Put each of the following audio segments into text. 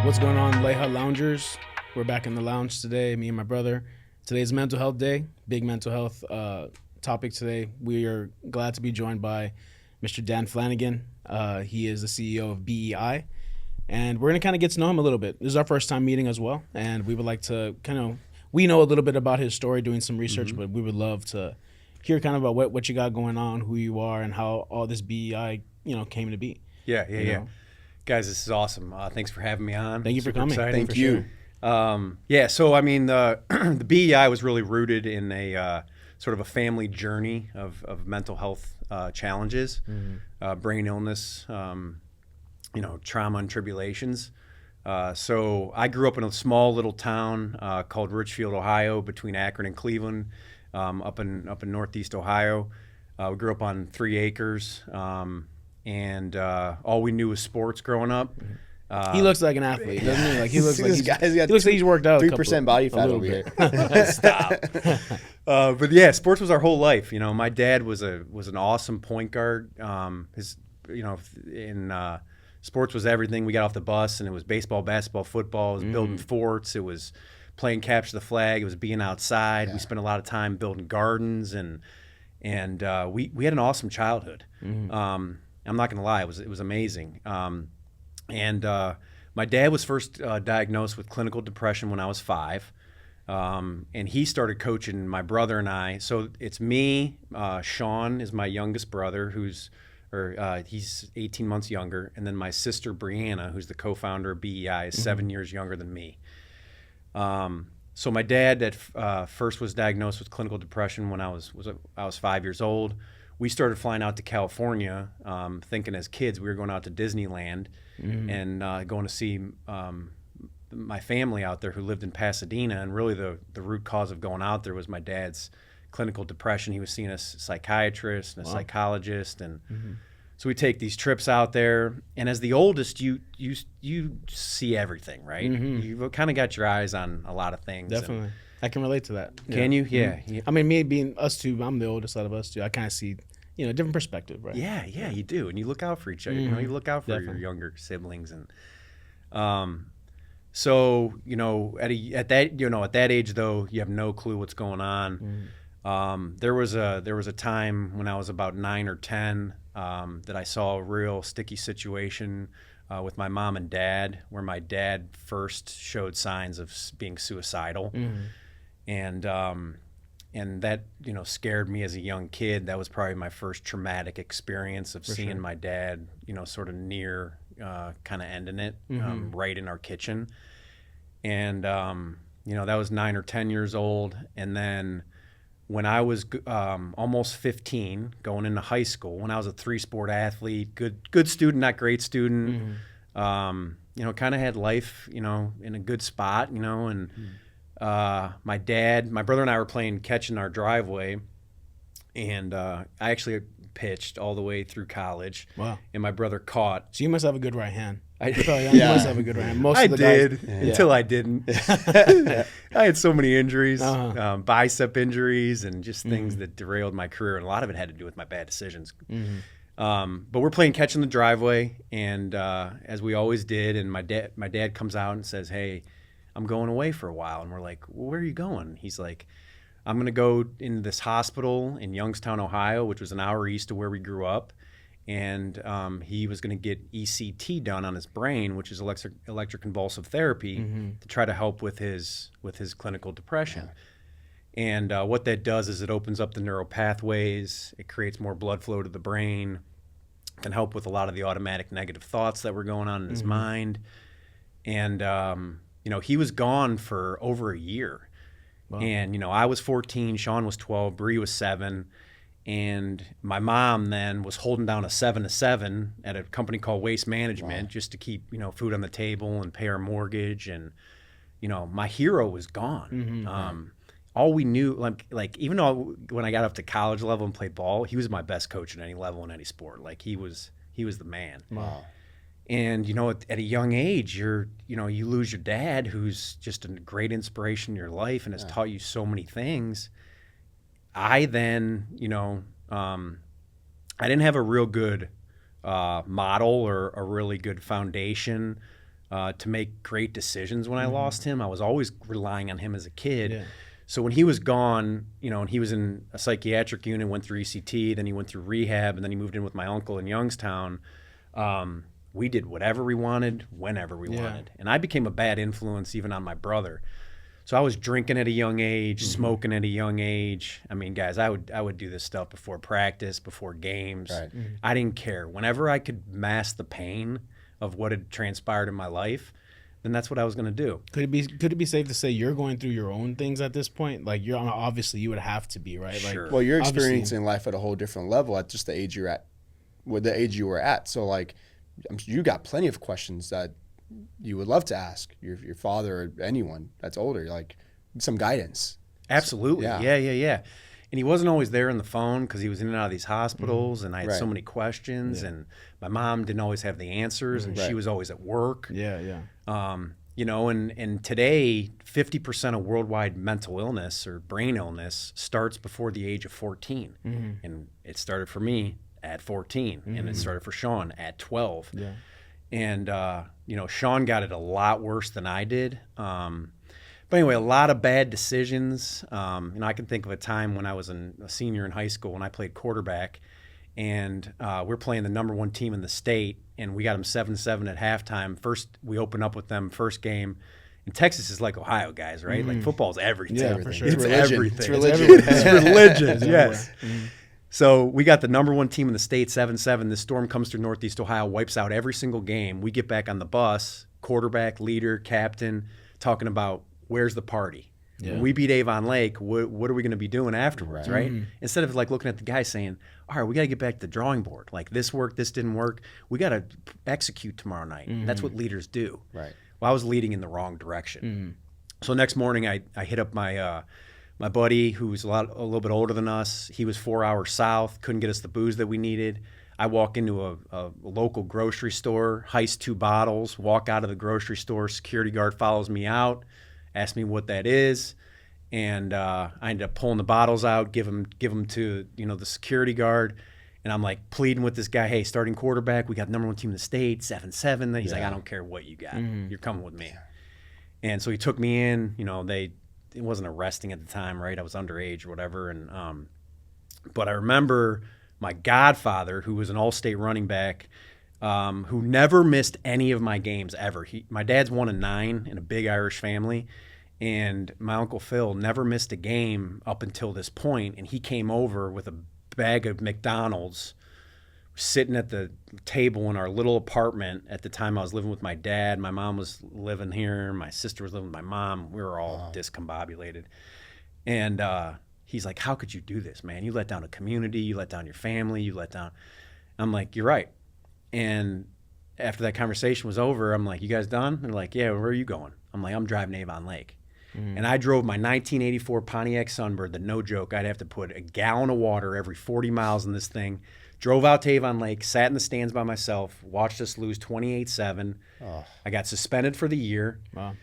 What's going on, Leija Loungers? We're back in the lounge today, me and my brother. Today's Mental Health Day, big mental health topic today. We are glad to be joined by Mr. Dan Flanagan. He is the CEO of BEI, and we're going to kind of get to know him a little bit. This is our first time meeting as well, and we would like to we know a little bit about his story, doing some research, but we would love to hear kind of about what you got going on, who you are, and how all this BEI, came to be. Yeah. Guys, this is awesome. Thanks for having me on. Thank you for coming. Exciting. Thank you. So I mean, the BEI was really rooted in a sort of a family journey of mental health challenges, brain illness, trauma and tribulations. So I grew up in a small little town called Richfield, Ohio, between Akron and Cleveland, up in Northeast Ohio. We grew up on 3 acres. And all we knew was sports growing up. He looks like an athlete, doesn't he? Like he looks like he's worked out. 3% body fat over here. Stop. But yeah, sports was our whole life. My dad was an awesome point guard. Sports was everything. We got off the bus and it was baseball, basketball, football. It was building forts. It was playing capture the flag. It was being outside. Yeah. We spent a lot of time building gardens and we had an awesome childhood. I'm not going to lie, it was amazing. My dad was first diagnosed with clinical depression when I was 5, and he started coaching my brother and I. So it's me, Sean is my youngest brother, he's 18 months younger, and then my sister Brianna, who's the co-founder of BEI, is 7 years younger than me. So my dad at first was diagnosed with clinical depression when I was 5 years old. We started flying out to California, thinking as kids we were going out to Disneyland and going to see my family out there who lived in Pasadena. And really the root cause of going out there was my dad's clinical depression. He was seeing a psychiatrist and a psychologist. And so we take these trips out there. And as the oldest, you see everything, right? You've kind of got your eyes on a lot of things. Definitely. I can relate to that. Can you? Yeah. I mean, me being us two, I'm the oldest out of us two. I kind of see, a different perspective, right? Yeah, you do, and you look out for each other. You look out for your younger siblings, and so at that age though, you have no clue what's going on. There was a time when I was about 9 or 10 that I saw a real sticky situation with my mom and dad, where my dad first showed signs of being suicidal. And that, scared me as a young kid. That was probably my first traumatic experience of seeing my dad, sort of near kind of ending it, right in our kitchen. And, that was 9 or 10 years old. And then when I was almost 15, going into high school, when I was a 3-sport athlete, good student, not great student, kind of had life, in a good spot, and my brother and I were playing catch in our driveway, and I actually pitched all the way through college. Wow. And my brother caught. So you must have a good right hand. You must have a good right hand. I did until I didn't. I had so many injuries, bicep injuries, and just things that derailed my career, and a lot of it had to do with my bad decisions. But we're playing catch in the driveway, and as we always did, and my dad comes out and says, "Hey, I'm going away for a while." And we're like, "Well, where are you going?" He's like, "I'm going to go into this hospital in Youngstown, Ohio," which was an hour east of where we grew up. And he was going to get ECT done on his brain, which is electroconvulsive therapy, to try to help with his clinical depression. And what that does is it opens up the neural pathways. It creates more blood flow to the brain. Can help with a lot of the automatic negative thoughts that were going on in his mind. And he was gone for over a year. Wow. And I was 14, Sean was 12, Bree was 7. And my mom then was holding down a 7-to-7 at a company called Waste Management, just to keep, food on the table and pay our mortgage. And, my hero was gone. All we knew, like even though when I got up to college level and played ball, he was my best coach at any level in any sport. Like he was the man. Wow. And, at a young age, you lose your dad, who's just a great inspiration in your life and has taught you so many things. I then, I didn't have a real good model or a really good foundation to make great decisions when I lost him. I was always relying on him as a kid. Yeah. So when he was gone, and he was in a psychiatric unit, went through ECT, then he went through rehab, and then he moved in with my uncle in Youngstown. We did whatever we wanted, whenever we wanted. And I became a bad influence even on my brother. So I was drinking at a young age, smoking at a young age. I mean, guys, I would do this stuff before practice, before games. Right. I didn't care. Whenever I could mask the pain of what had transpired in my life, then that's what I was going to do. Could it be safe to say you're going through your own things at this point? Like obviously you would have to be, right? Sure. Like, Well, you're experiencing life at a whole different level at just the age you're at, with the age you were at. So like, you got plenty of questions that you would love to ask your father or anyone that's older, like some guidance. Absolutely. Yeah. Yeah. And he wasn't always there on the phone because he was in and out of these hospitals, and I had so many questions, and my mom didn't always have the answers, and she was always at work. Yeah. And today, 50% of worldwide mental illness or brain illness starts before the age of 14. And it started for me at 14, and it started for Sean at 12. Yeah. And, Sean got it a lot worse than I did. But anyway, a lot of bad decisions. I can think of a time when I was a senior in high school when I played quarterback, and we're playing the number 1 team in the state, and we got them 7-7 at halftime. First, we open up with them first game. And Texas is like Ohio, guys, right? Like football's everything. Yeah, for sure. It's religion. Everything. It's religion. It's religion, yes. So we got the number 1 team in the state, 7-7. This storm comes through Northeast Ohio, wipes out every single game. We get back on the bus, quarterback, leader, captain, talking about where's the party. Yeah. When we beat Avon Lake, what are we going to be doing afterwards, right? Instead of like looking at the guy saying, all right, we got to get back to the drawing board. Like this worked, this didn't work. We got to execute tomorrow night. That's what leaders do. Right. Well, I was leading in the wrong direction. So next morning, I hit up my my buddy who was a little bit older than us. He was 4 hours south, couldn't get us the booze that we needed. I walk into a local grocery store, heist 2 bottles, walk out of the grocery store. Security guard follows me out, asks me what that is, and I ended up pulling the bottles out, give them to the security guard. And I'm like pleading with this guy, hey, starting quarterback, we got the number 1 team in the state, 7-7. He's like, I don't care what you got. You're coming with me. And so he took me in. It wasn't arresting at the time, right? I was underage or whatever. And but I remember my godfather, who was an all-state running back, who never missed any of my games ever. My dad's 1 of 9 in a big Irish family. And my Uncle Phil never missed a game up until this point. And he came over with a bag of McDonald's, sitting at the table in our little apartment. At the time, I was living with my dad. My mom was living here. My sister was living with my mom. We were all discombobulated. And he's like, how could you do this, man? You let down a community. You let down your family. You let down. I'm like, you're right. And after that conversation was over, I'm like, you guys done? They're like, yeah, where are you going? I'm like, I'm driving to Avon Lake. And I drove my 1984 Pontiac Sunbird that, no joke, I'd have to put a gallon of water every 40 miles in this thing. Drove out to Avon Lake, sat in the stands by myself, watched us lose 28-7. I got suspended for the year. Wow.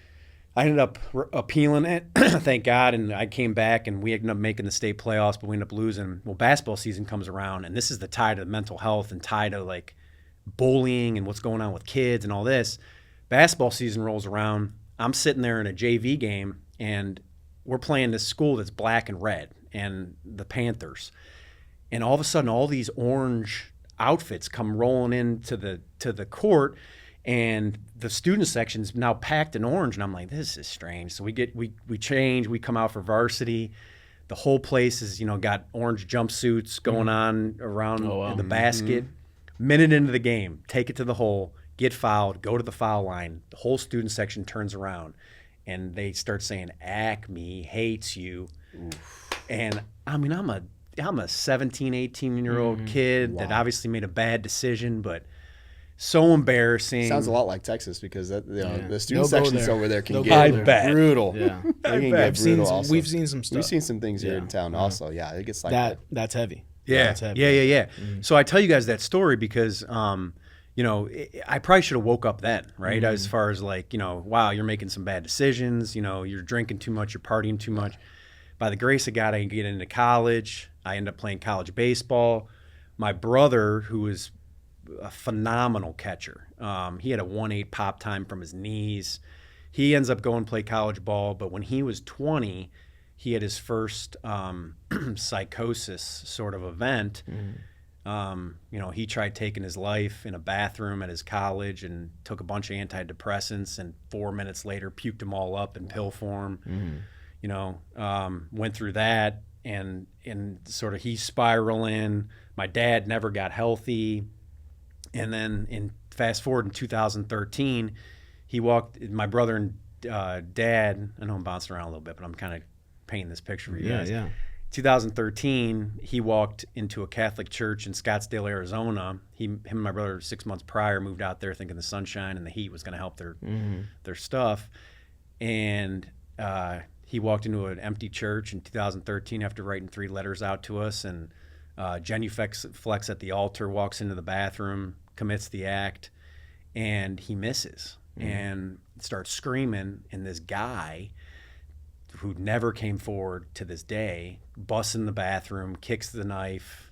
I ended up appealing it, thank God, and I came back, and we ended up making the state playoffs, but we ended up losing. Well, basketball season comes around, and this is the tie to mental health and tie to, like, bullying and what's going on with kids and all this. Basketball season rolls around. I'm sitting there in a JV game, and we're playing this school that's black and red, and the Panthers. And all of a sudden, all these orange outfits come rolling into the court, and the student section's now packed in orange. And I'm like, this is strange. So we change, we come out for varsity. The whole place is, got orange jumpsuits going on around the basket. Minute into the game, take it to the hole, get fouled, go to the foul line. The whole student section turns around, and they start saying, Acme hates you. Oof. And I mean, I'm a 17, 18-year-old kid that obviously made a bad decision, but so embarrassing. Sounds a lot like Texas, because the student sections over there can I get bet. brutal. Yeah. They can get brutal also. We've seen some stuff. We've seen some things here in town also. Yeah, it gets like that. That's heavy. Yeah. That's heavy. Yeah. So I tell you guys that story because I probably should have woke up then, right? As far as like, wow, you're making some bad decisions. You're drinking too much, you're partying too much. By the grace of God, I get into college. I end up playing college baseball. My brother, who was a phenomenal catcher, He had a 1.8 pop time from his knees. He ends up going to play college ball, but when he was 20, he had his first psychosis sort of event. He tried taking his life in a bathroom at his college and took a bunch of antidepressants, and 4 minutes later puked them all up in pill form. Went through that, and sort of he's spiraling. My dad never got healthy. And then fast forward in 2013, my brother and dad, I know I'm bouncing around a little bit, but I'm kind of painting this picture for you guys. Yeah. 2013, he walked into a Catholic church in Scottsdale, Arizona. Him and my brother 6 months prior moved out there thinking the sunshine and the heat was going to help their stuff. And he walked into an empty church in 2013 after writing 3 letters out to us. And genuflex at the altar, walks into the bathroom, commits the act, and he misses and starts screaming. And this guy, who never came forward to this day, busts in the bathroom, kicks the knife,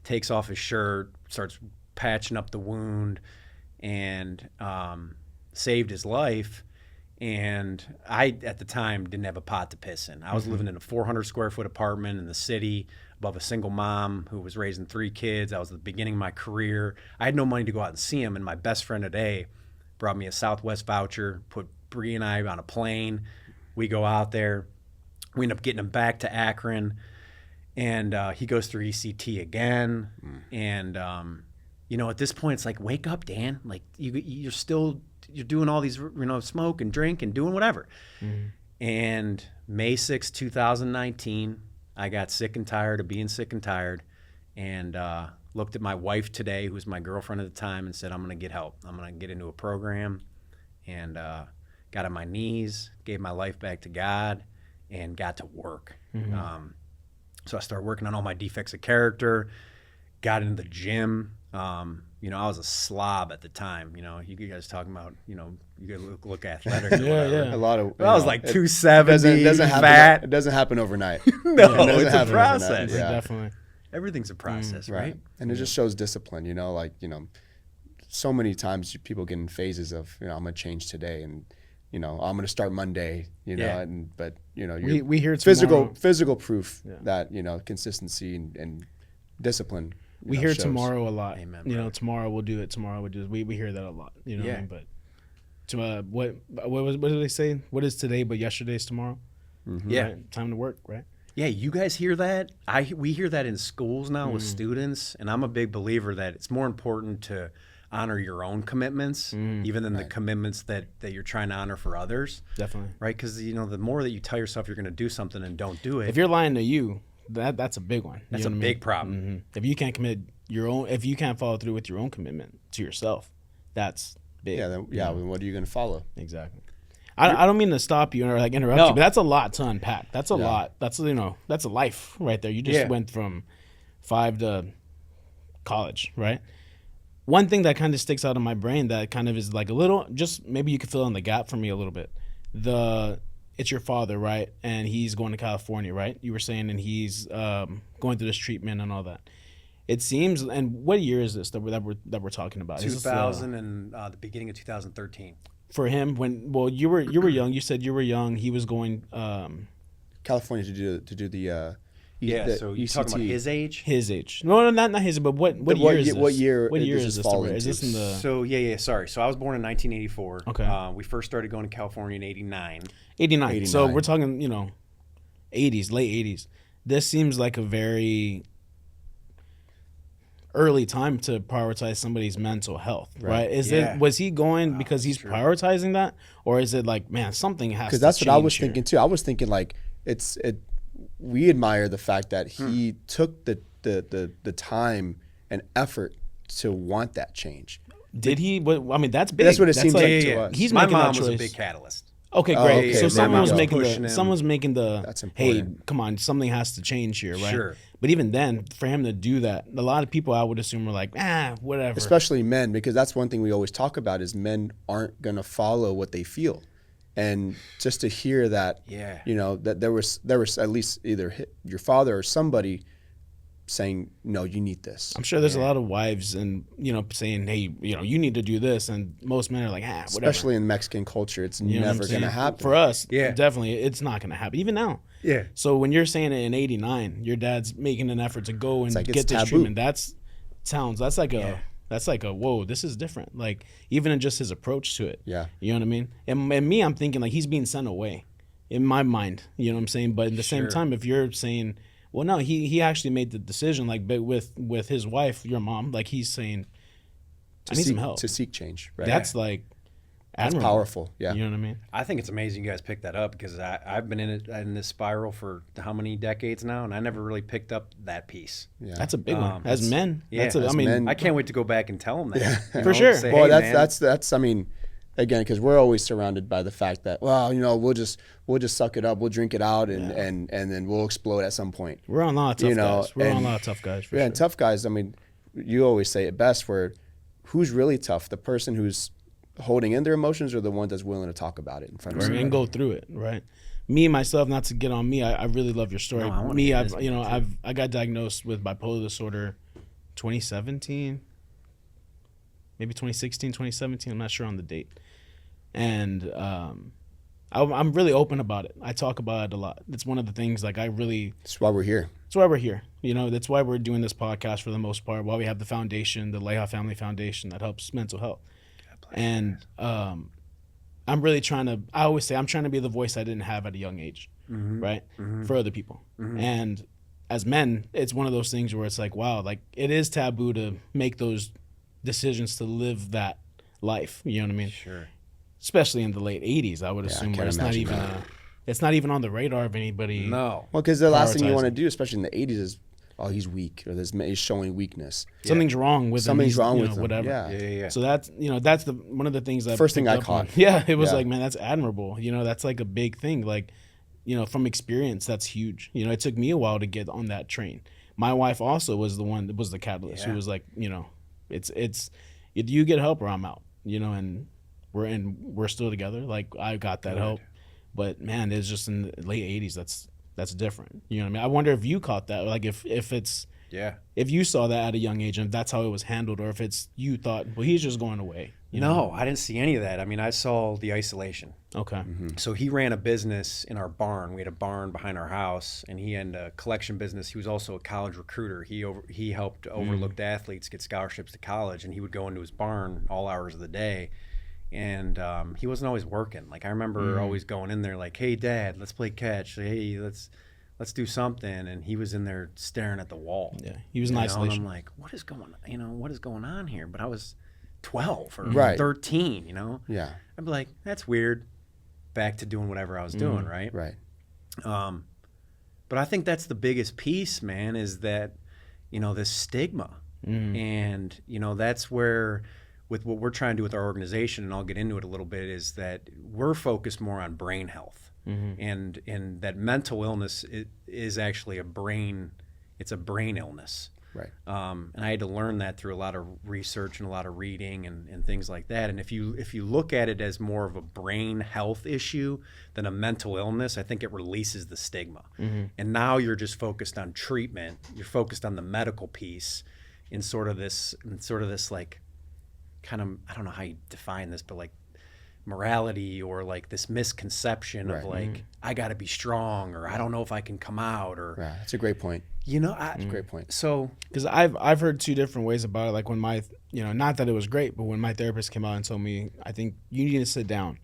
takes off his shirt, starts patching up the wound, and saved his life. And I, at the time, didn't have a pot to piss in. I was living in a 400 square foot apartment in the city above a single mom who was raising 3 kids. I was at the beginning of my career. I had no money to go out and see him, and my best friend today brought me a Southwest voucher, put Bree and I on a plane. We go out there. We end up getting him back to Akron, and he goes through ECT again. And at this point, it's like, wake up, Dan. Like you're doing all these, smoke and drink and doing whatever. And May 6, 2019, I got sick and tired of being sick and tired, and looked at my wife today, who was my girlfriend at the time, and said, I'm going to get help. I'm going to get into a program, and got on my knees, gave my life back to God, and got to work. So I started working on all my defects of character, got into the gym. I was a slob at the time. You guys talking about, you guys look athletic. Yeah. A lot of. I was like 270, doesn't fat. It doesn't happen overnight. No, It doesn't it's a happen process. overnight, yeah. Definitely. Everything's a process, right? And it just shows discipline. So many times people get in phases of, I'm gonna change today, and I'm gonna start Monday. But we hear tomorrow. physical proof that consistency and discipline. We hear tomorrow a lot. Amen, tomorrow we'll do it. Tomorrow we'll do it. We hear that a lot. What I mean? But to what do they say? What is today but yesterday's tomorrow? Yeah. Right? Time to work, right? Yeah, you guys hear that? We hear that in schools now with students, and I'm a big believer that it's more important to honor your own commitments, even than the commitments that you're trying to honor for others. Definitely. Right? Because the more that you tell yourself you're going to do something and don't do it. If you're lying to you, that's a big one. That's a big problem. If you can't commit if you can't follow through with your own commitment to yourself, that's big. Then what are you going to follow? Exactly. I don't mean to stop you or interrupt you, but that's a lot to unpack. That's a lot. That's that's a life right there. You just went from 5 to college, right? One thing that kind of sticks out in my brain that kind of is like a little, just maybe you could fill in the gap for me a little bit. It's your father, right? And he's going to California, right? You were saying, and he's going through this treatment and all that. It seems, and what year is this that we're talking about? 2000 and the beginning of 2013. For him, you were young. You said you were young. He was going California to do the so you're talking about his age? His age. No, not his. But what year is this? What year? What year is this? Is this in the? So sorry. So I was born in 1984. Okay. We first started going to California in 89. 89. So we're talking, 80s, late 80s. This seems like a very early time to prioritize somebody's mental health, right? Was he going because he's prioritizing that, or is it like, man, something has to change? Because that's what I was thinking too. I was thinking like we admire the fact that he took the time and effort to want that change. Did he? I mean, that's big. That's what it seems like to us. He's My making mom that was choice. a big catalyst. Okay, great. okay. So someone's making the That's hey, important. come on, something has to change here, right? Sure. But even then, for him to do that, a lot of people I would assume were like, whatever. Especially men, because that's one thing we always talk about is men aren't going to follow what they feel. And just to hear that, that there was at least either your father or somebody saying, no, you need this. I'm sure there's a lot of wives and, saying, hey, you need to do this. And most men are like, whatever. Especially in Mexican culture, it's never going to happen. For us, definitely, it's not going to happen, even now. Yeah. So when you're saying it in 89, your dad's making an effort to go and get this taboo. treatment, that's like a, whoa, this is different. Like, even in just his approach to it. Yeah. You know what I mean? And me, I'm thinking, like, he's being sent away in my mind. You know what I'm saying? But at the same time, if you're saying, well, no, he actually made the decision, like, but with his wife, your mom, like, he's saying, I need some help. To seek change, right? That's like, that's admirable. powerful. Yeah. You know what I mean? I think it's amazing you guys picked that up because I've been in this spiral for how many decades now, and I never really picked up that piece. Yeah. That's a big one. As men. Yeah. Men, I can't wait to go back and tell them that. Yeah. For sure. Say, Well, hey, that's I mean, again, because we're always surrounded by the fact that, well, we'll just suck it up, we'll drink it out, and then we'll explode at some point. We're on a lot of tough guys. We're on a lot of tough guys. For sure. And tough guys. I mean, you always say it best. Where who's really tough? The person who's holding in their emotions, or the one that's willing to talk about it in front of somebody and go through it, right? Me myself, not to get on me, I really love your story. I got diagnosed with bipolar disorder 2017, maybe 2016, 2017. I'm not sure on the date. And I'm really open about it. I talk about it a lot. It's one of the things, like, That's why we're here. That's why we're here. That's why we're doing this podcast for the most part, why we have the foundation, the Leija Family Foundation, that helps mental health. And I'm really I always say I'm trying to be the voice I didn't have at a young age, right? For other people. And as men, it's one of those things where it's like, wow, like, it is taboo to make those decisions to live that life. You know what I mean? Sure. Especially in the late 80s, I would assume, where it's not even on the radar of anybody. No. Well, because the last thing you want to do, especially in the 80s, is, oh, he's weak, or he's showing weakness. Something's wrong with him. Something's wrong with him. Whatever. Yeah. So that's that's one of the things that first thing I caught. Yeah, it was like, man, that's admirable. That's like a big thing. Like, from experience, that's huge. It took me a while to get on that train. My wife also was the one that was the catalyst. Who was like, it's you get help or I'm out. And we're still together. Like, I got that help, but man, it's just in the late 80s. That's different. You know what I mean? I wonder if you caught that. Like, if it's if you saw that at a young age and if that's how it was handled, or if it's you thought, well, he's just going away. No, I didn't see any of that. I mean, I saw the isolation. Okay. So he ran a business in our barn. We had a barn behind our house, and he had a collection business. He was also a college recruiter. He helped overlooked athletes get scholarships to college, and he would go into his barn all hours of the day. And he wasn't always working. Like, I remember always going in there like, hey, Dad, let's play catch. Hey, let's do something. And he was in there staring at the wall. Yeah, he was in isolation. And I'm like, what is going on here? But I was 12 or 13, Yeah. I'd be like, that's weird. Back to doing whatever I was doing, right? Right. But I think that's the biggest piece, man, is that, this stigma. And, that's where, with what we're trying to do with our organization, and I'll get into it a little bit, is that we're focused more on brain health. And that mental illness is actually a brain illness. Right. And I had to learn that through a lot of research and a lot of reading and things like that. And if you look at it as more of a brain health issue than a mental illness, I think it releases the stigma. And now you're just focused on treatment. You're focused on the medical piece in sort of this like, kind of, I don't know how you define this, but like morality, or like this misconception of like, I got to be strong, or I don't know if I can come out, or That's a great point. That's a great point. So, because I've heard two different ways about it. Like, when my not that it was great, but when my therapist came out and told me, I think you need to sit down.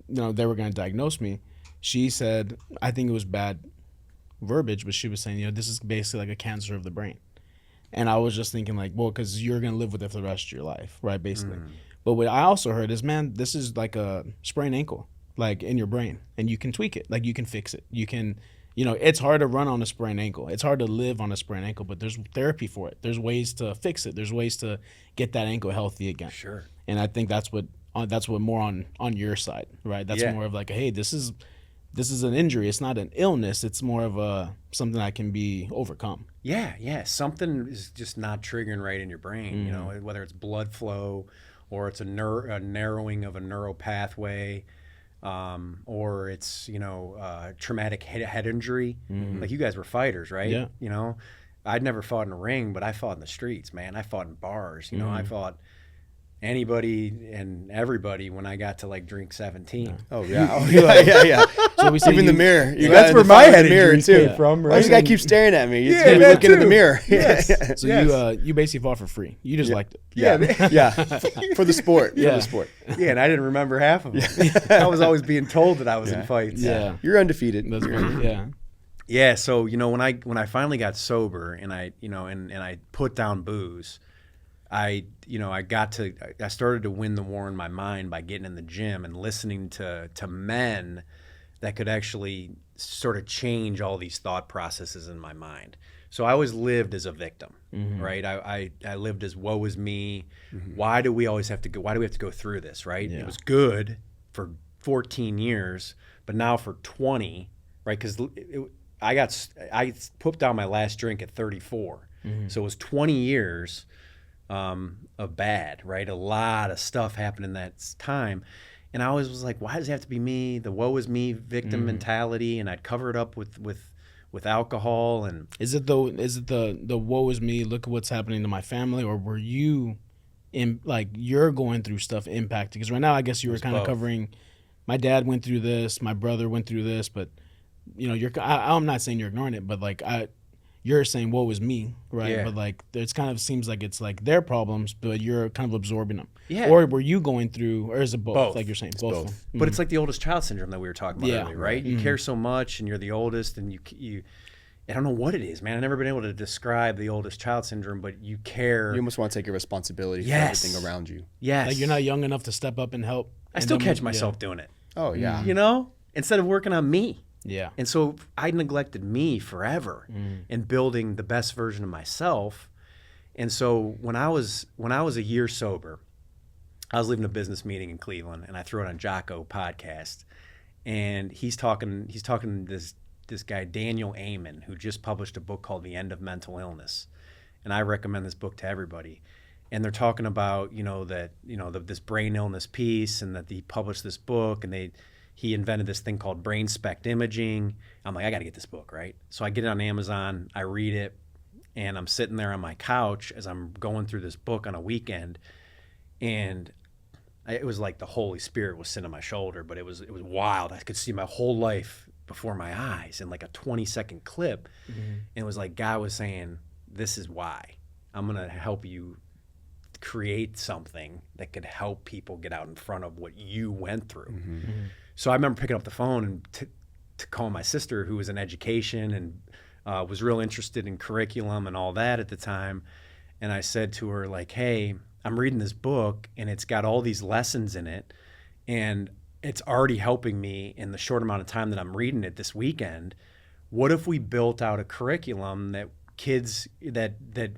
They were going to diagnose me. She said, I think it was bad verbiage, but she was saying, this is basically like a cancer of the brain. And I was just thinking, like, well, because you're going to live with it for the rest of your life, right, basically. But what I also heard is, man, this is like a sprained ankle, like, in your brain, and you can tweak it. Like, you can fix it. You can, it's hard to run on a sprained ankle. It's hard to live on a sprained ankle, but there's therapy for it. There's ways to fix it. There's ways to get that ankle healthy again. Sure. And I think that's what more on your side, right? That's more of like, hey, this is an injury. It's not an illness. It's more of something that can be overcome. Yeah. Something is just not triggering right in your brain, whether it's blood flow, or it's a narrowing of a neural pathway, or it's, traumatic head injury. Like, you guys were fighters, right? Yeah. I'd never fought in a ring, but I fought in the streets, man. I fought in bars. You know, I fought anybody and everybody when I got to like drink 17. Oh yeah. So we see Even the mirror. You that's got where the my mirror head too. came from, Why right? does this guy keep staring at me? Yeah, He's that looking in the too. mirror. Yes. So Yes. you basically fought for free. You just liked it. Yeah. For the sport. Yeah. For the sport. Yeah, and I didn't remember half of it. I was always being told that I was in fights. Yeah. You're undefeated. That's great. Yeah. Yeah, so when I finally got sober and I I put down booze, I started to win the war in my mind by getting in the gym and listening to men that could actually sort of change all these thought processes in my mind. So I always lived as a victim, right? I lived as woe is me. Why do we have to go through this, right? Yeah. It was good for 14 years, but now for 20, right? Because I put down my last drink at 34. So it was 20 years of bad, right? A lot of stuff happened in that time. And I always was like, why does it have to be me? The woe is me victim mentality. And I'd cover it up with alcohol. And Is it the woe is me, look at what's happening to my family, or were you you're going through stuff impacted? Because right now I guess you were kind of covering, my dad went through this, my brother went through this, but I'm not saying you're ignoring it, but you're saying woe is me, right? Yeah. But it kind of seems like it's like their problems, but you're kind of absorbing them. Yeah. Or were you going through, or is it both? Both. Like you're saying, It's both. both. Of them. But it's like the oldest child syndrome that we were talking about Yeah. earlier, right? You care so much, and you're the oldest, and you I don't know what it is, man. I've never been able to describe the oldest child syndrome, but you care. You almost want to take your responsibility Yes. for everything around you. Yes. Like you're not young enough to step up and help. I still catch myself doing it, Oh yeah. instead of working on me. Yeah. And so I neglected me forever in building the best version of myself. And so when I was a year sober, I was leaving a business meeting in Cleveland, and I threw it on Jocko podcast, and he's talking to this guy Daniel Amen, who just published a book called The End of Mental Illness, and I recommend this book to everybody. And they're talking about this brain illness piece, and that he published this book, and he invented this thing called brain spect imaging. I'm like, I got to get this book, right? So I get it on Amazon, I read it, and I'm sitting there on my couch as I'm going through this book on a weekend, and it was like the Holy Spirit was sitting on my shoulder, but it was wild. I could see my whole life before my eyes in like a 20-second clip. And it was like God was saying, this is why I'm going to help you create something that could help people get out in front of what you went through. So I remember picking up the phone and to call my sister, who was in education and was real interested in curriculum and all that at the time. And I said to her, like, hey, I'm reading this book and it's got all these lessons in it, and it's already helping me in the short amount of time that I'm reading it this weekend. What if we built out a curriculum that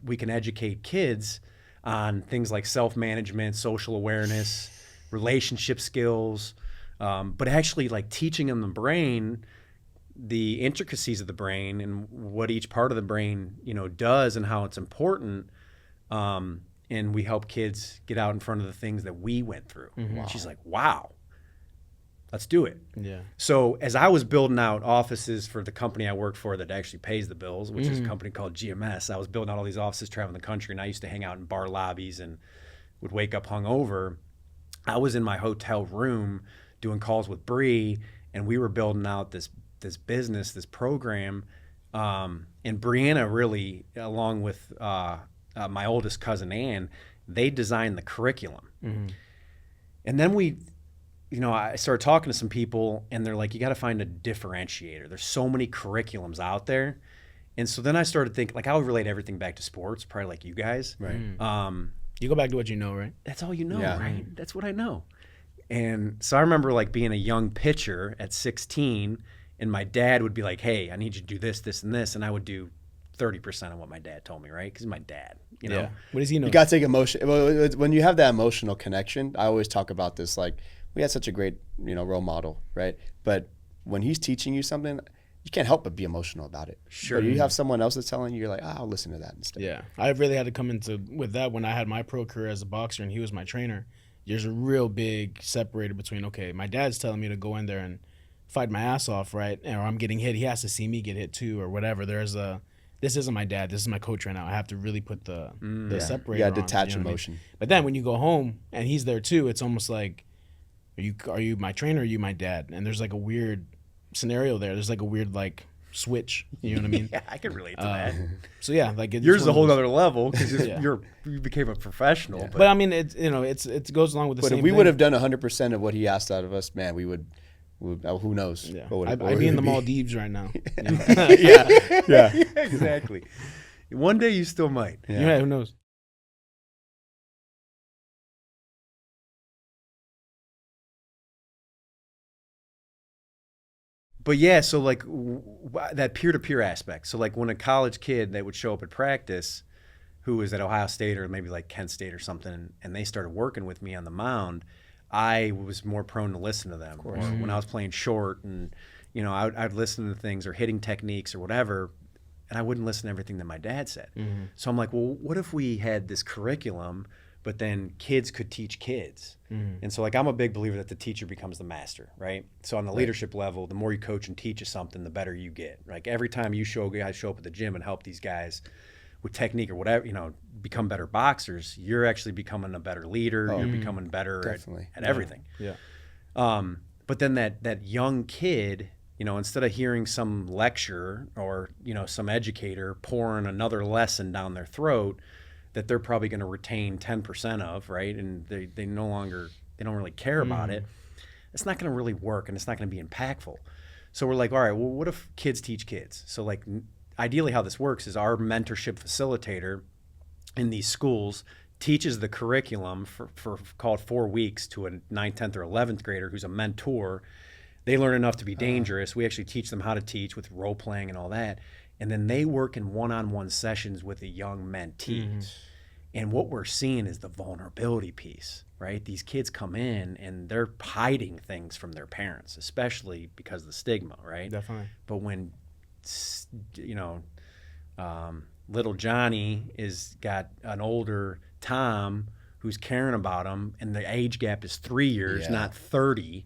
we can educate kids on things like self-management, social awareness, relationship skills, but actually like teaching them the brain, the intricacies of the brain and what each part of the brain, does and how it's important. And we help kids get out in front of the things that we went through. Wow. She's like, wow, let's do it. Yeah. So as I was building out offices for the company I worked for that actually pays the bills, which is a company called GMS, I was building out all these offices traveling the country, and I used to hang out in bar lobbies and would wake up hungover. I was in my hotel room doing calls with Bree, and we were building out this business, this program. And Brianna really, along with my oldest cousin Ann, they designed the curriculum. And then I started talking to some people, and they're like, you got to find a differentiator. There's so many curriculums out there. And so then I started thinking, like, I would relate everything back to sports, probably like you guys. Right. You go back to what you know, right? That's all you know, Yeah. right? That's what I know. And so I remember like being a young pitcher at 16, and my dad would be like, hey, I need you to do this, this, and this. And I would do 30% of what my dad told me, right? Because my dad, Yeah. What does he know? You got to take emotion. When you have that emotional connection, I always talk about this. Like, we had such a great, role model, right? But when he's teaching you something, you can't help but be emotional about it. Sure. But you have someone else that's telling you, you're like, I'll listen to that instead. Yeah. I really had to come with that when I had my pro career as a boxer and he was my trainer. There's a real big separator between, okay, my dad's telling me to go in there and fight my ass off, right? Or I'm getting hit. He has to see me get hit too, or whatever. There's this isn't my dad. This is my coach right now. I have to really put the separator You on. got to detach you know what I mean? emotion. But then when you go home and he's there too, it's almost like, are you my trainer or are you my dad? And there's like a weird scenario there. There's like a weird like switch. You know what I mean? Yeah, I can relate to that. So yeah, like it's Yours is one a of whole those- other level because Yeah. you became a professional. But I mean, it goes along with the But same if we thing. would have done 100% of what he asked out of us, man, we would who knows? Yeah. What would- what I'd be in would the it Maldives right now. Yeah. exactly. One day you still might. Yeah, who knows? But yeah, so like that peer-to-peer aspect. So like when a college kid that would show up at practice who was at Ohio State or maybe like Kent State or something, and they started working with me on the mound, I was more prone to listen to them. Or when I was playing short and, you know, I'd listen to things or hitting techniques or whatever, and I wouldn't listen to everything that my dad said. So I'm like, well, what if we had this curriculum, but then kids could teach kids? And so like I'm a big believer that the teacher becomes the master, right? So on the leadership level, the more you coach and teach something, the better you get. Like every time you guys show up at the gym and help these guys with technique or whatever, you know, become better boxers, you're actually becoming a better leader. You're becoming better at everything. Yeah. But then that young kid, you know, instead of hearing some lecture or, you know, some educator pouring another lesson down their throat that they're probably going to retain 10% of, right? And they don't really care about it. It's not going to really work and it's not going to be impactful. So we're like, all right, well, what if kids teach kids? So like ideally how this works is our mentorship facilitator in these schools teaches the curriculum for called 4 weeks to a 9th, 10th, or 11th grader who's a mentor. They learn enough to be dangerous. We actually teach them how to teach with role playing and all that. And then they work in one-on-one sessions with a young mentee. And what we're seeing is the vulnerability piece, right? These kids come in and they're hiding things from their parents, especially because of the stigma, right? Definitely. But when, you know, little Johnny is got an older Tom who's caring about him and the age gap is 3 years, not 30,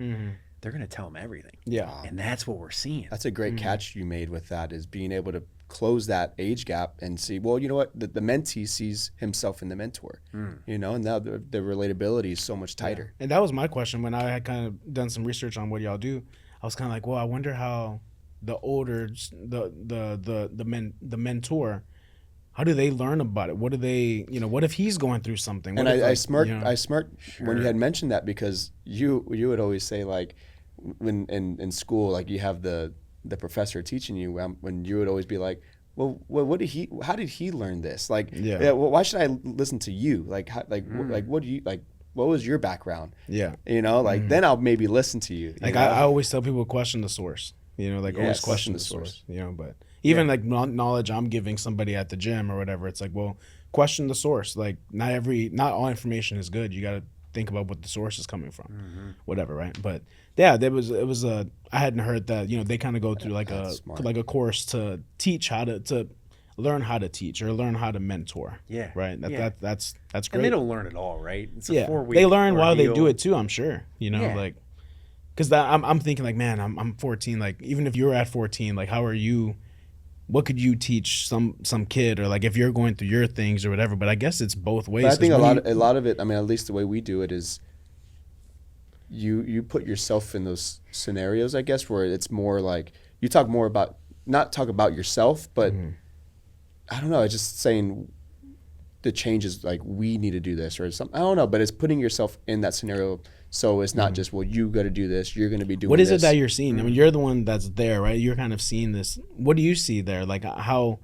they're going to tell him everything. Yeah. And that's what we're seeing. That's a great catch you made with that, is being able to close that age gap and see, well, you know what, the mentee sees himself in the mentor, you know, and now the relatability is so much tighter. And that was my question when I had kind of done some research on what y'all do. I was kind of like, well, I wonder how the older, the mentor, how do they learn about it? What do they, you know, what if he's going through something? What And if, I like, smirked, you know, I smirked when you had mentioned that, because you would always say, like, when in school, like you have the professor teaching you, when you would always be like, well, how did he learn this? Like, well, why should I listen to you? Like, what do you like? What was your background? Yeah. You know, like then I'll maybe listen to you. Like you know? I always tell people, question the source. You know, like always Yes, question the source. You know, but even like knowledge I'm giving somebody at the gym or whatever, it's like, well, question the source. Like not all information is good. You got to think about what the source is coming from, whatever, right? But yeah, it was I hadn't heard that, you know, they kind of go through like a course to teach how to learn how to teach or learn how to mentor. Yeah. Right. That's great. And they don't learn it all, right? It's a 4 week they learn while they ordeal. do it too, I'm sure, you know, like, because I'm thinking like, man, I'm 14. Like, even if you're at 14, like, what could you teach some kid, or like if you're going through your things or whatever? But I guess it's both ways. But I think a lot of it, I mean, at least the way we do it is you put yourself in those scenarios, I guess, where it's more like you talk more about, not talk about yourself, but I don't know, it's just saying the changes, like we need to do this or something. I don't know, but it's putting yourself in that scenario. So it's not just, well, you got to do this. You're going to be doing this. What is it that you're seeing? I mean, you're the one that's there, right? You're kind of seeing this. What do you see there? Like how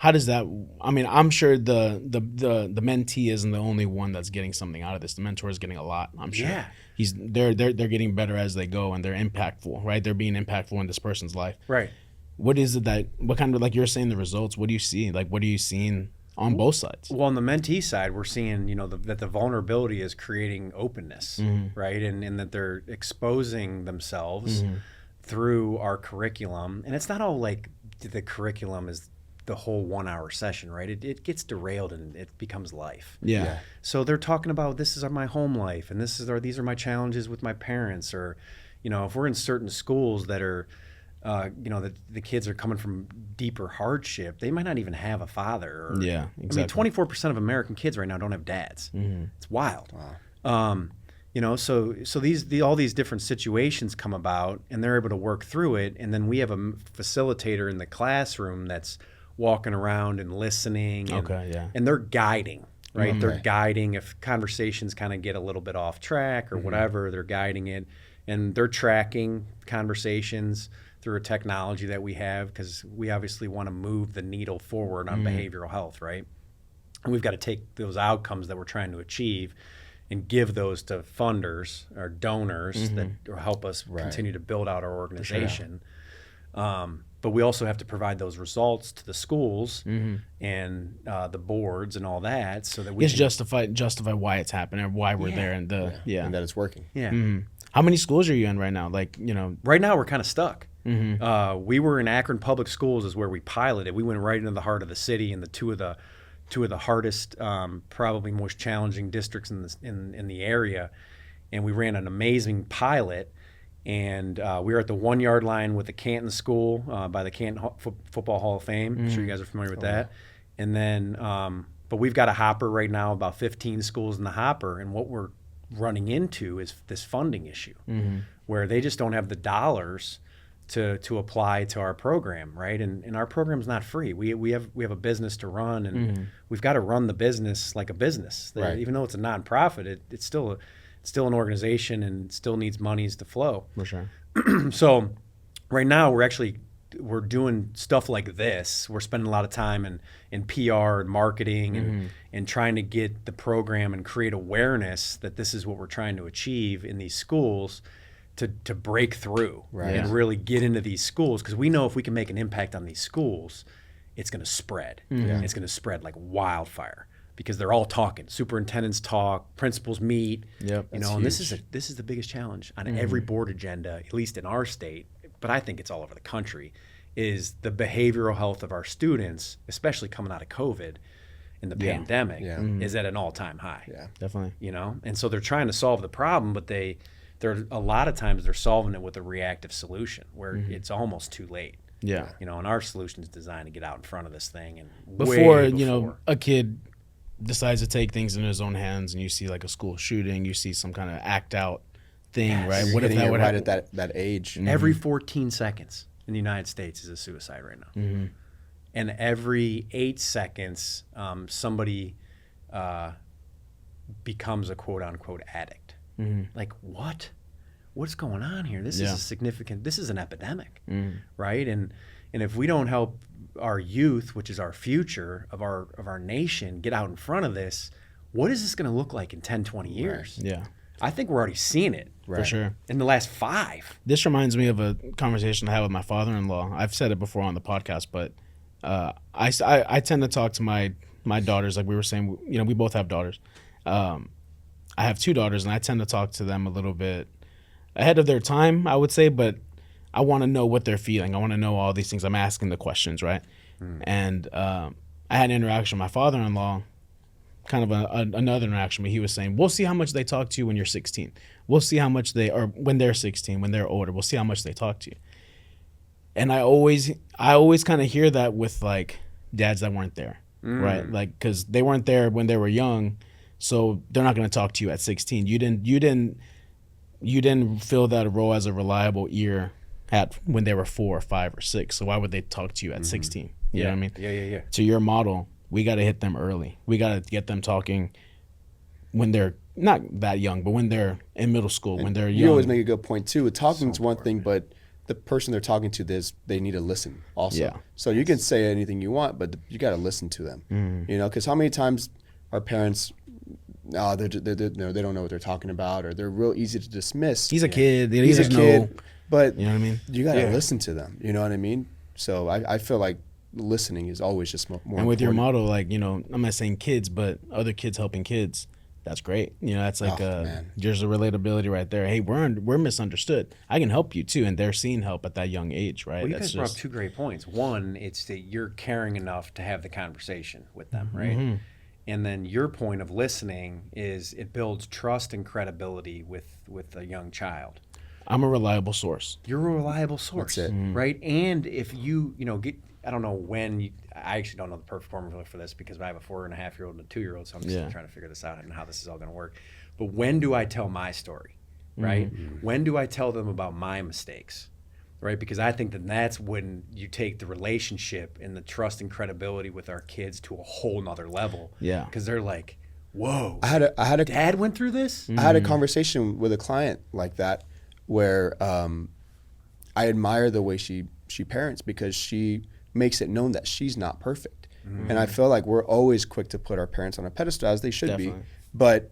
does that? I mean, I'm sure the mentee isn't the only one that's getting something out of this. The mentor is getting a lot. I'm sure. Yeah. They're getting better as they go, and they're impactful, right? They're being impactful in this person's life. Right. What is it that? What kind of, like you're saying, the results? What do you see? Like, what are you seeing on both sides? Well, on the mentee side, we're seeing, you know, that the vulnerability is creating openness, right? And that they're exposing themselves through our curriculum. And it's not all like the curriculum is the whole 1 hour session, right? It gets derailed and it becomes life. Yeah. So they're talking about, this is my home life, and these are my challenges with my parents, or, you know, if we're in certain schools that are the kids are coming from deeper hardship. They might not even have a father. Or, Yeah, exactly. I mean, 24% of American kids right now don't have dads. It's wild. Wow. So all these different situations come about, and they're able to work through it. And then we have a facilitator in the classroom that's walking around and listening. And they're guiding, right? They're guiding if conversations kind of get a little bit off track or whatever. They're guiding it, and they're tracking conversations through a technology that we have, because we obviously want to move the needle forward on behavioral health, right? And we've got to take those outcomes that we're trying to achieve and give those to funders or donors that help us continue to build out our organization. But we also have to provide those results to the schools and the boards and all that, so that we can justify why it's happening and why we're there, and and that it's working. How many schools are you in right now? Right now we're kind of stuck. We were in Akron Public Schools is where we piloted. We went right into the heart of the city, and two of the hardest, probably most challenging districts in the area, and we ran an amazing pilot. And we were at the 1 yard line with the Canton School by the Canton Football Hall of Fame. I'm sure you guys are familiar with that. And then, but we've got a hopper right now, about 15 schools in the hopper, and what we're running into is this funding issue, where they just don't have the dollars to apply to our program, right? And our program's not free. We have a business to run, and we've got to run the business like a business. Even though it's a nonprofit, it's still an organization, and still needs monies to flow. For sure. So right now we're doing stuff like this. We're spending a lot of time in PR and marketing and trying to get the program and create awareness that this is what we're trying to achieve in these schools, to break through and really get into these schools, because we know if we can make an impact on these schools, it's going to spread. It's going to spread like wildfire, because they're all talking. Superintendents talk, principals meet. And this is the biggest challenge on every board agenda, at least in our state, but I think it's all over the country, is the behavioral health of our students, especially coming out of COVID and the pandemic, is at an all-time high. Yeah, definitely. And so they're trying to solve the problem, but they're a lot of times they're solving it with a reactive solution where it's almost too late. And our solution is designed to get out in front of this thing, and before a kid decides to take things in his own hands, and you see like a school shooting, you see some kind of act out thing, right? What if that would happen at that age? Every 14 seconds in the United States is a suicide right now. And every 8 seconds, somebody becomes a quote unquote addict. Like, what's going on here? This is a significant, this is an epidemic, right? And if we don't help our youth, which is our future of our nation, get out in front of this, what is this going to look like in 10, 20 years? I think we're already seeing it. For sure. In the last 5. This reminds me of a conversation I had with my father-in-law. I've said it before on the podcast, but I tend to talk to my daughters, like we were saying, we both have daughters. I have 2 daughters, and I tend to talk to them a little bit ahead of their time, I would say, but I want to know what they're feeling. I want to know all these things. I'm asking the questions, right? And I had an interaction with my father-in-law, kind of another interaction, but he was saying, we'll see how much they talk to you when you're 16. We'll see how much or when they're 16, when they're older, we'll see how much they talk to you. And I always kind of hear that with like dads that weren't there, right? Like, because they weren't there when they were young, so they're not going to talk to you at 16. You didn't fill that role as a reliable ear when they were 4 or 5 or 6. So why would they talk to you at 16? You know what I mean? Yeah. To your model, we got to hit them early. We got to get them talking when they're not that young, but when they're in middle school, when they're young. You always make a good point too. Talking is one thing, but the person they're talking to, they need to listen also. So you can say anything you want, but you got to listen to them. Because how many times our parents, they don't know what they're talking about, or they're real easy to dismiss. He's a kid. He's a kid. But you know what I mean? You got to listen to them. You know what I mean? So I feel like listening is always just more important. And with your model, like, I'm not saying kids, but other kids helping kids, that's great. That's like there's a relatability right there. Hey, we're misunderstood. I can help you too, and they're seeing help at that young age, right? Well, you guys brought up 2 great points. One, it's that you're caring enough to have the conversation with them, right? And then your point of listening is it builds trust and credibility with a young child. I'm a reliable source. You're a reliable source, That's it. right? And if you get, I don't know when I actually don't know the perfect formula for this because I have a 4.5-year-old and a 2-year-old, so I'm still trying to figure this out and how this is all going to work. But when do I tell my story, right? When do I tell them about my mistakes, right? Because I think that's when you take the relationship and the trust and credibility with our kids to a whole nother level. Yeah. Because they're like, whoa, I had a Dad went through this? I had a conversation with a client like that where I admire the way she parents because she makes it known that she's not perfect. And I feel like we're always quick to put our parents on a pedestal, as they should be, but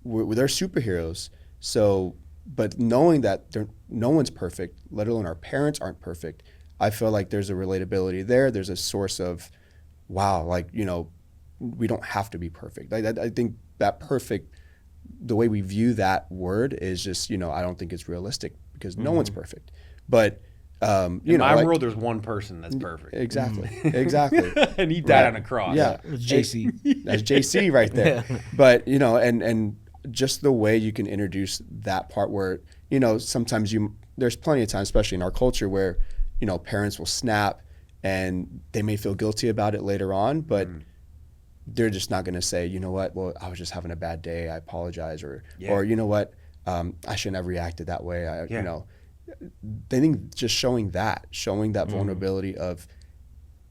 they're superheroes. So, but knowing that no one's perfect, let alone our parents aren't perfect, I feel like there's a relatability there. There's a source of, wow, like, we don't have to be perfect. Like I think that perfect, the way we view that word is just, I don't think it's realistic because no one's perfect. But in my world, there's one person that's perfect. Exactly. Exactly. And he died on a cross. Yeah. It's JC. That's JC right there. Yeah. But, and just the way you can introduce that part where, sometimes there's plenty of times, especially in our culture, where, parents will snap and they may feel guilty about it later on, but they're just not going to say, you know what, well, I was just having a bad day, I apologize, or you know what, I shouldn't have reacted that way. They think just showing that vulnerability of,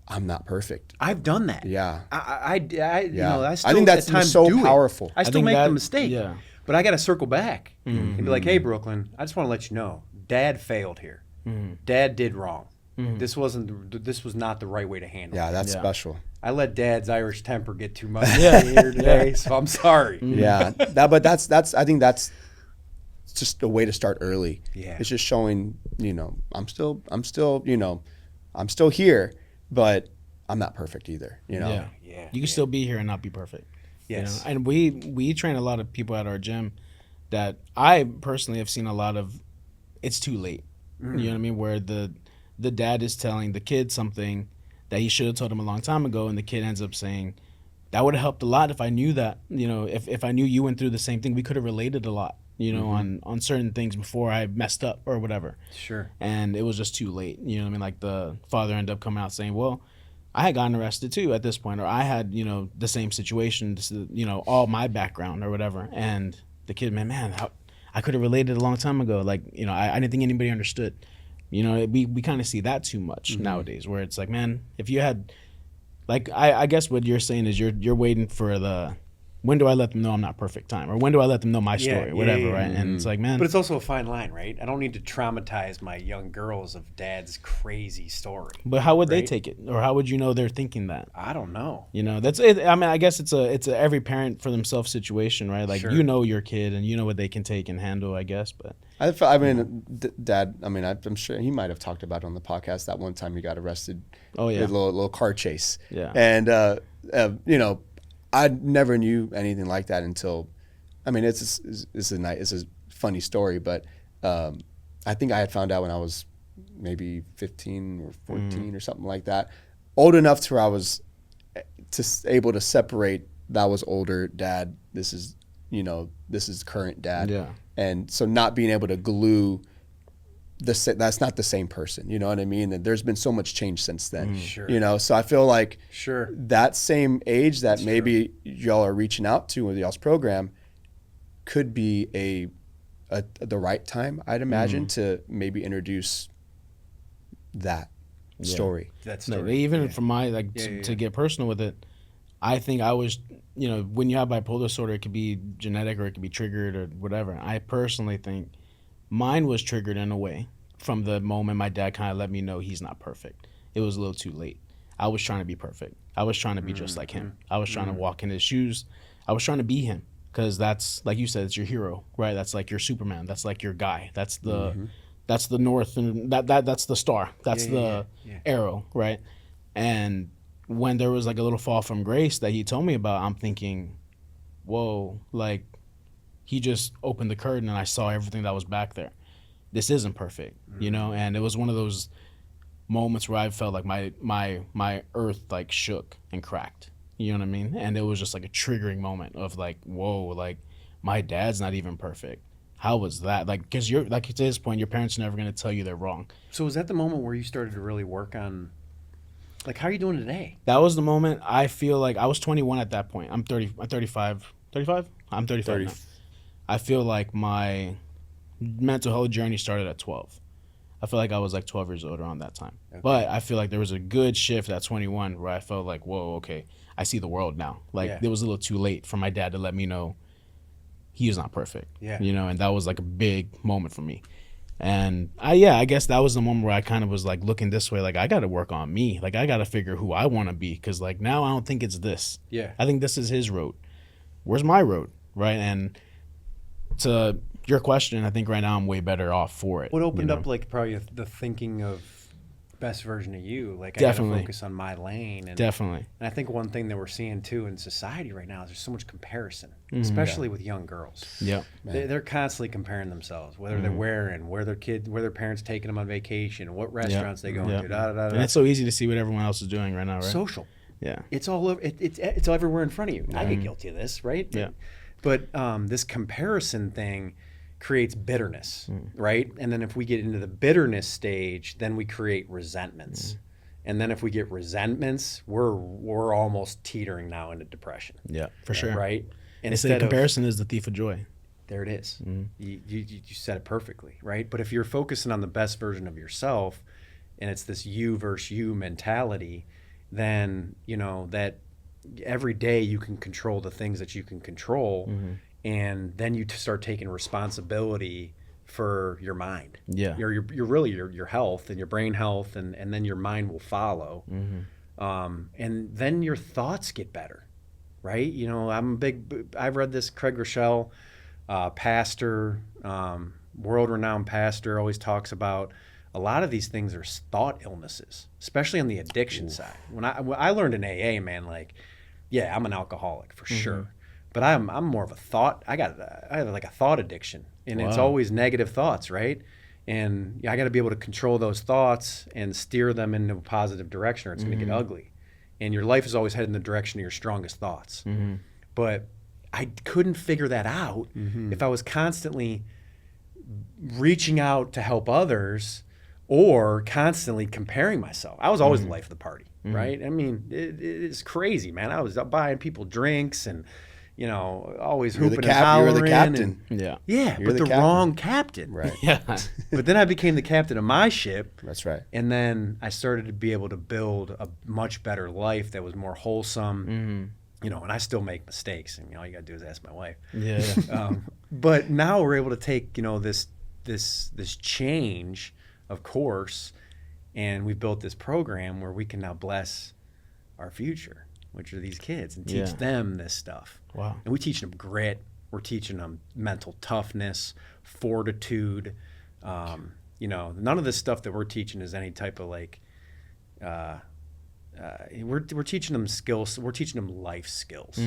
I'm not perfect. I've done that. Yeah. I still, I think that's at times so do powerful. I still make the mistake. Yeah. But I got to circle back and be like, hey, Brooklyn, I just want to let you know, Dad failed here. Dad did wrong. This was not the right way to handle it. Yeah, that's special. I let Dad's Irish temper get too much here today, so I'm sorry. Yeah, but that's I think that's just a way to start early. Yeah, it's just showing, I'm still here, but I'm not perfect either. Yeah. You can still be here and not be perfect. Yes. And we train a lot of people at our gym that I personally have seen a lot of. It's too late. You know what I mean? Where the dad is telling the kid something that he should have told him a long time ago, and the kid ends up saying, that would have helped a lot if I knew that. If I knew you went through the same thing, we could have related a lot, on certain things before I messed up or whatever. Sure. And it was just too late. You know what I mean? Like the father ended up coming out saying, well, I had gotten arrested too at this point, or I had, the same situation, all my background or whatever. And the kid, man, I could have related a long time ago. Like, I didn't think anybody understood. We kind of see that too much nowadays, where it's like, man, if you had, like, I guess what you're saying is you're waiting for the, when do I let them know I'm not perfect time, or when do I let them know my story, whatever, right? And it's like, man, but it's also a fine line, right? I don't need to traumatize my young girls of Dad's crazy story. But how would they take it, or how would you know they're thinking that? I don't know. That's it. I mean, I guess it's a every parent for themselves situation, right? Like, your kid and you know what they can take and handle, I guess. But Dad, I'm sure he might have talked about it on the podcast that one time he got arrested. Oh yeah, with a little car chase. Yeah, and I never knew anything like that until, it's a funny story, but I think I had found out when I was maybe 15 or 14 or something like that, old enough to where I was able to separate. That was older Dad. This is current Dad. Yeah. And so not being able to glue that's not the same person, you know what I mean? And there's been so much change since then. Sure. So I feel like sure that same age that maybe y'all are reaching out to with y'all's program could be the right time, I'd imagine, to maybe introduce that story. That story. Even from my to get personal with it, I think I was, when you have bipolar disorder, it could be genetic or it could be triggered or whatever. I personally think mine was triggered in a way from the moment my dad kind of let me know he's not perfect. It was a little too late. I was trying to be perfect. I was trying to be just like him. I was trying to walk in his shoes. I was trying to be him because that's, like you said, it's your hero, right? That's like your Superman. That's like your guy. That's the north, and that's the star. That's the arrow, right? And when there was like a little fall from grace that he told me about, I'm thinking, whoa, like, he just opened the curtain and I saw everything that was back there. This isn't perfect, and it was one of those moments where I felt like my earth like shook and cracked. You know what I mean? And it was just like a triggering moment of like, whoa, like, my dad's not even perfect. how was that? Like, because you're like to this point, your parents are never going to tell you they're wrong. So was that the moment where you started to really work on, like, how are you doing today? That was the moment. I feel like I was 21 at that point. I'm 30. I'm 35. 35? I'm 35 now. I feel like my mental health journey started at 12. I feel like I was like 12 years old around that time. Okay. But I feel like there was a good shift at 21 where I felt like, whoa, okay, I see the world now. Like it was a little too late for my dad to let me know he was not perfect. Yeah. You know, and that was like a big moment for me. And I guess that was the moment where I kind of was like looking this way, like I got to work on me. Like I got to figure who I want to be. Cause like now I don't think it's this. Yeah. I think this is his road. Where's my road? Right. And to your question, I think right now I'm way better off for it. What opened up like probably the thinking of best version of you? Like I got to focus on my lane. And, and I think one thing that we're seeing too in society right now is there's so much comparison, especially with young girls. Yeah, they're constantly comparing themselves, whether they're wearing, where their parents taking them on vacation, what restaurants they go to. And it's so easy to see what everyone else is doing right now, right? Social. Yeah, it's all over. It's everywhere in front of you. I get guilty of this, right? Yeah, but this comparison thing creates bitterness, right? And then if we get into the bitterness stage, then we create resentments. And then if we get resentments, we're almost teetering now into depression. Yeah, for sure. Right? And instead comparison is the thief of joy. There it is. You said it perfectly, right? But if you're focusing on the best version of yourself, and it's this you versus you mentality, then you know that every day you can control the things that you can control. And then you start taking responsibility for your mind. Yeah, you're really your health and your brain health, and then your mind will follow. And then your thoughts get better, right? You know, I've read this Craig Rochelle, pastor, world-renowned pastor, always talks about a lot of these things are thought illnesses, especially on the addiction side. When I learned in AA, man, like, yeah, I'm an alcoholic for sure. But I'm more of a thought. I have like a thought addiction, and it's always negative thoughts, right? And I got to be able to control those thoughts and steer them in a positive direction, or it's going to get ugly. And your life is always headed in the direction of your strongest thoughts. But I couldn't figure that out if I was constantly reaching out to help others or constantly comparing myself. I was always the life of the party, right? I mean, it's crazy, man. I was buying people drinks and, you know, always hooping and hollering. You were the captain. Yeah, but the wrong captain. Right. Yeah. But then I became the captain of my ship. That's right. And then I started to be able to build a much better life that was more wholesome. You know, and I still make mistakes, and all you got to do is ask my wife. Yeah. But now we're able to take, you know, this change of course, and we've built this program where we can now bless our future, which are these kids, and teach them this stuff. Wow. And we teach them grit. We're teaching them mental toughness, fortitude. You know, none of this stuff that we're teaching is any type of like, we're teaching them skills. We're teaching them life skills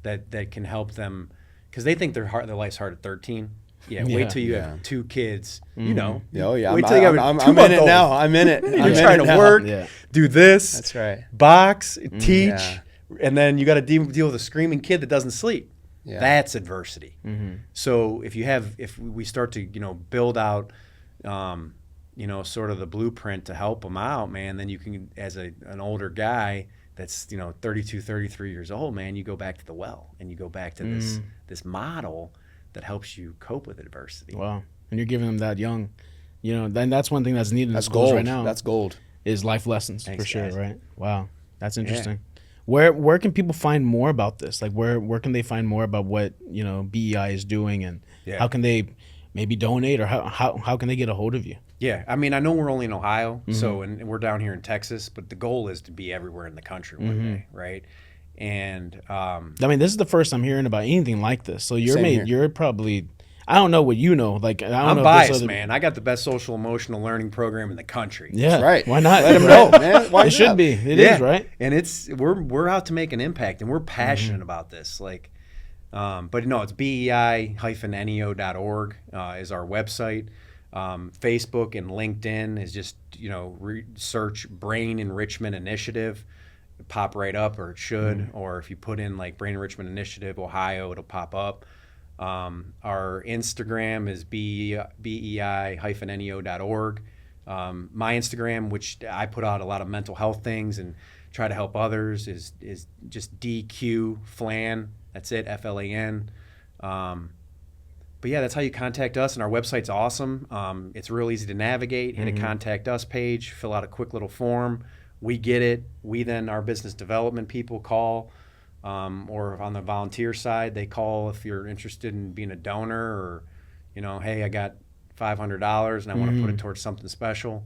that can help them, because they think their life's hard at 13. Yeah, wait till you have 2 kids. You know. Oh yeah. Wait till you have I'm in it now. I'm in it. You're trying to work, do this. That's right. Box, teach, and then you got to deal with a screaming kid that doesn't sleep. Yeah. That's adversity. So if we start to, you know, build out, you know, sort of the blueprint to help them out, man, then you can, as an older guy that's, you know, 32, 33 years old, man, you go back to the well, and you go back to this model that helps you cope with adversity. Wow. And you're giving them that young, you know, then that's one thing that's needed in schools right now. That's gold. Is life lessons. Thanks, for sure, guys. Right? Wow. That's interesting. Yeah. Where can people find more about this? Like where can they find more about what, you know, BEI is doing, and how can they maybe donate, or how can they get a hold of you? Yeah, I mean, I know we're only in Ohio, so and we're down here in Texas, but the goal is to be everywhere in the country one day, right? And I mean, this is the first I'm hearing about anything like this. So you're probably, I don't know what you know. Like I'm biased, man. I got the best social emotional learning program in the country. Yeah, that's right. Why not? Let them know, man. Why it should be. It is, right? And we're out to make an impact, and we're passionate about this. Like, but no, it's bei-neo.org is our website. Facebook and LinkedIn is just, you know, search Brain Enrichment Initiative. Pop right up, or it should, or if you put in like Brain Enrichment Initiative Ohio, it'll pop up. Our Instagram is bei-neo.org. My Instagram, which I put out a lot of mental health things and try to help others, is just DQ Flan. That's it, FLAN. But yeah, that's how you contact us, and our website's awesome. It's real easy to navigate. Hit a contact us page, fill out a quick little form. We get it. We then, our business development people call, or on the volunteer side, they call if you're interested in being a donor, or, hey, I got $500 and I want to put it towards something special.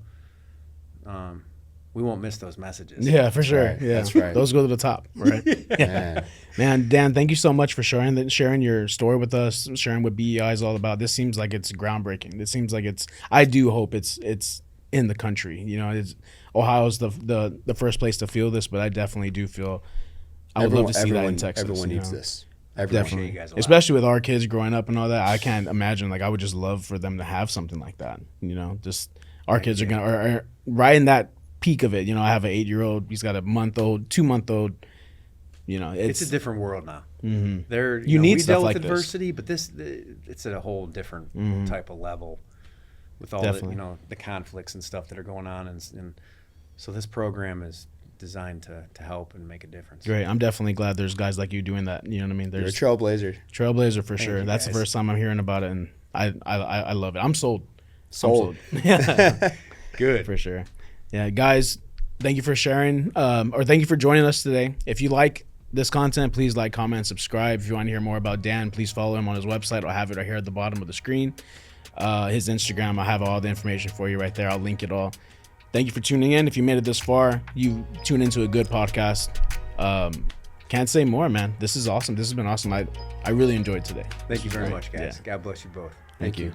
We won't miss those messages. Yeah, for sure. Right. Yeah, That's right. Those go to the top, right? Man. Man, Dan, thank you so much for sharing your story with us, sharing what BEI is all about. This seems like it's groundbreaking. It seems like I do hope it's in the country. Ohio's the first place to feel this, but I definitely do feel I would love to see that in Texas. Everyone needs this. Everyone. Definitely, you guys a lot. especially with our kids growing up and all that. I can't imagine. Like, I would just love for them to have something like that. Just our kids are are right in that peak of it. I have an 8-year-old. He's got a 2-month-old. It's a different world now. You need we stuff dealt like with this. adversity, but it's at a whole different type of level with all the conflicts and stuff that are going on, and so this program is designed to help and make a difference. Great. I'm definitely glad there's guys like you doing that. You know what I mean? You're a There's trailblazer. for sure. you, That's guys. the first time I'm hearing about it, and I love it. I'm sold. Sold. Good. For sure. Yeah, guys, thank you for sharing, or thank you for joining us today. If you like this content, please like, comment, subscribe. If you want to hear more about Dan, please follow him on his website. I'll have it right here at the bottom of the screen. His Instagram, I'll have all the information for you right there. I'll link it all. Thank you for tuning in. If you made it this far, you tune into a good podcast. Can't say more, man. This is awesome. This has been awesome. I really enjoyed today. Thank you very Great. much, guys. Yeah. God bless you both. Thank you.